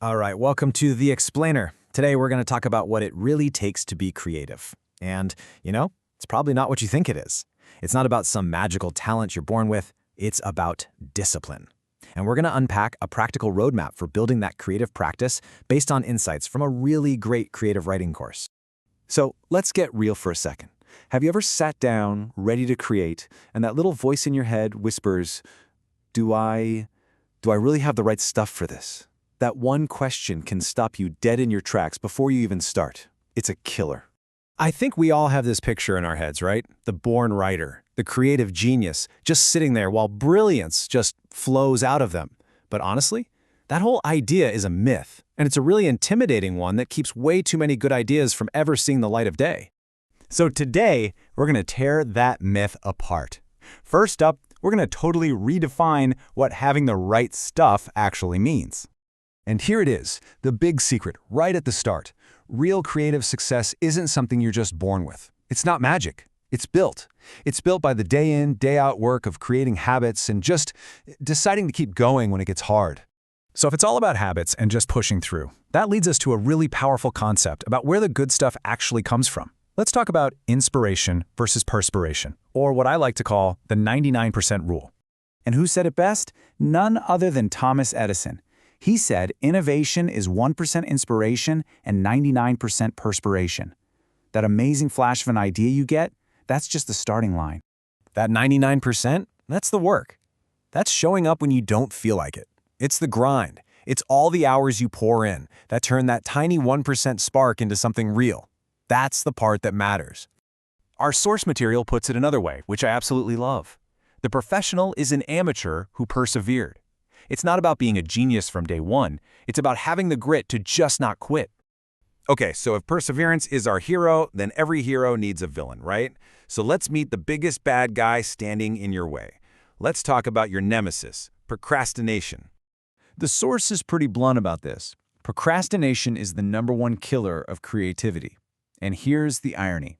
All right, welcome to The Explainer. Today we're going to talk about what it really takes to be creative. And, it's probably not what you think it is. It's not about some magical talent you're born with, it's about discipline. And we're going to unpack a practical roadmap for building that creative practice based on insights from a really great creative writing course. So let's get real for a second. Have you ever sat down, ready to create, and that little voice in your head whispers, do I really have the right stuff for this? That one question can stop you dead in your tracks before you even start. It's a killer. I think we all have this picture in our heads, right? The born writer, the creative genius, just sitting there while brilliance just flows out of them. But honestly, that whole idea is a myth, and it's a really intimidating one that keeps way too many good ideas from ever seeing the light of day. So today, we're going to tear that myth apart. First up, we're going to totally redefine what having the right stuff actually means. And here it is, the big secret, right at the start. Real creative success isn't something you're just born with. It's not magic. It's built. It's built by the day in, day out work of creating habits and just deciding to keep going when it gets hard. So if it's all about habits and just pushing through, that leads us to a really powerful concept about where the good stuff actually comes from. Let's talk about inspiration versus perspiration, or what I like to call the 99% rule. And who said it best? None other than Thomas Edison. He said innovation is 1% inspiration and 99% perspiration. That amazing flash of an idea you get, that's just the starting line. That 99%, that's the work. That's showing up when you don't feel like it. It's the grind. It's all the hours you pour in that turn that tiny 1% spark into something real. That's the part that matters. Our source material puts it another way, which I absolutely love. The professional is an amateur who persevered. It's not about being a genius from day one. It's about having the grit to just not quit. Okay, so if perseverance is our hero, then every hero needs a villain, right? So let's meet the biggest bad guy standing in your way. Let's talk about your nemesis, procrastination. The source is pretty blunt about this. Procrastination is the #1 killer of creativity. And here's the irony.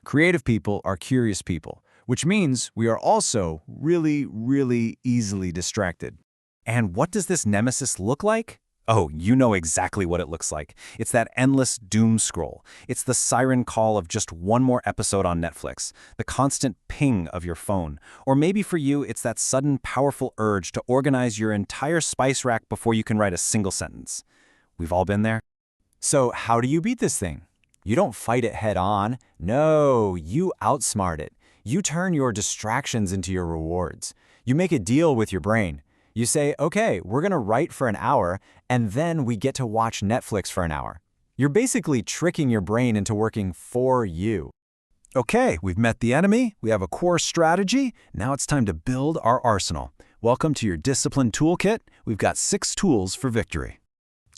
Creative people are curious people, which means we are also really easily distracted. And what does this nemesis look like? Oh, you know exactly what it looks like. It's that endless doom scroll. It's the siren call of just one more episode on Netflix, the constant ping of your phone. Or maybe for you, it's that sudden, powerful urge to organize your entire spice rack before you can write a single sentence. We've all been there. So how do you beat this thing? You don't fight it head on. No, you outsmart it. You turn your distractions into your rewards. You make a deal with your brain. You say, okay, we're going to write for an hour, and then we get to watch Netflix for an hour. You're basically tricking your brain into working for you. Okay, we've met the enemy, we have a core strategy, now it's time to build our arsenal. Welcome to your Discipline Toolkit. We've got 6 tools for victory.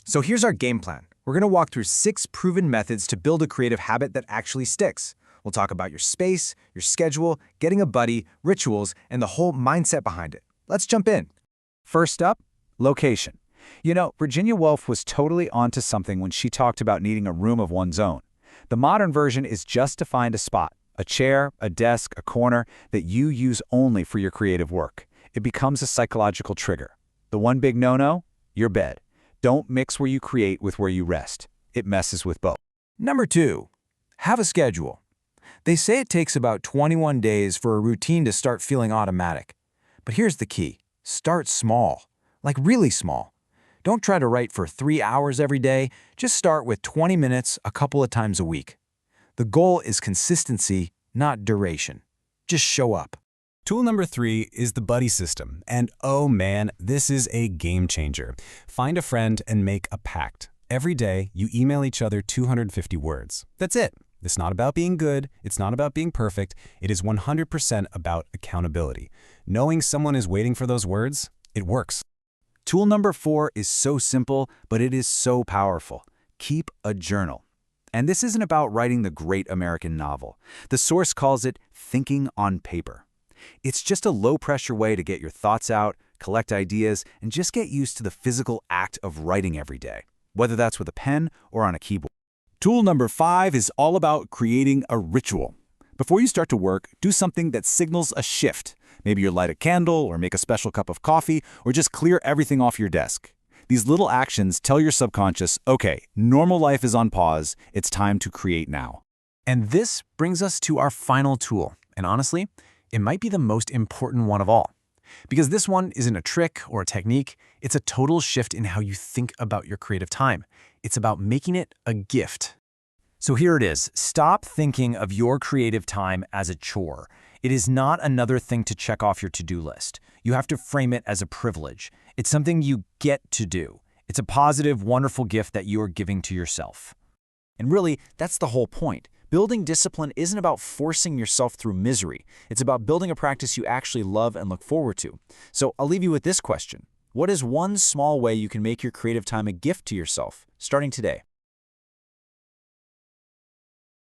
So here's our game plan. We're going to walk through 6 proven methods to build a creative habit that actually sticks. We'll talk about your space, your schedule, getting a buddy, rituals, and the whole mindset behind it. Let's jump in. First up, location. Virginia Woolf was totally onto something when she talked about needing a room of one's own. The modern version is just to find a spot, a chair, a desk, a corner that you use only for your creative work. It becomes a psychological trigger. The one big no-no? Your bed. Don't mix where you create with where you rest. It messes with both. Number 2, have a schedule. They say it takes about 21 days for a routine to start feeling automatic. But here's the key. Start small, like really small. Don't try to write for 3 hours every day. Just start with 20 minutes a couple of times a week. The goal is consistency, not duration. Just show up. Tool number 3 is the buddy system. And oh man, this is a game changer. Find a friend and make a pact. Every day, you email each other 250 words. That's it. It's not about being good. It's not about being perfect. It is 100% about accountability. Knowing someone is waiting for those words, it works. Tool number 4 is so simple, but it is so powerful. Keep a journal. And this isn't about writing the great American novel. The source calls it thinking on paper. It's just a low-pressure way to get your thoughts out, collect ideas, and just get used to the physical act of writing every day, whether that's with a pen or on a keyboard. Tool number 5 is all about creating a ritual. Before you start to work, do something that signals a shift. Maybe you light a candle or make a special cup of coffee or just clear everything off your desk. These little actions tell your subconscious, okay, normal life is on pause, it's time to create now. And this brings us to our final tool, and honestly, it might be the most important one of all. Because this one isn't a trick or a technique, it's a total shift in how you think about your creative time. It's about making it a gift. So here it is. Stop thinking of your creative time as a chore. It is not another thing to check off your to-do list. You have to frame it as a privilege. It's something you get to do. It's a positive, wonderful gift that you are giving to yourself. And really, that's the whole point. Building discipline isn't about forcing yourself through misery. It's about building a practice you actually love and look forward to. So I'll leave you with this question. What is one small way you can make your creative time a gift to yourself, starting today?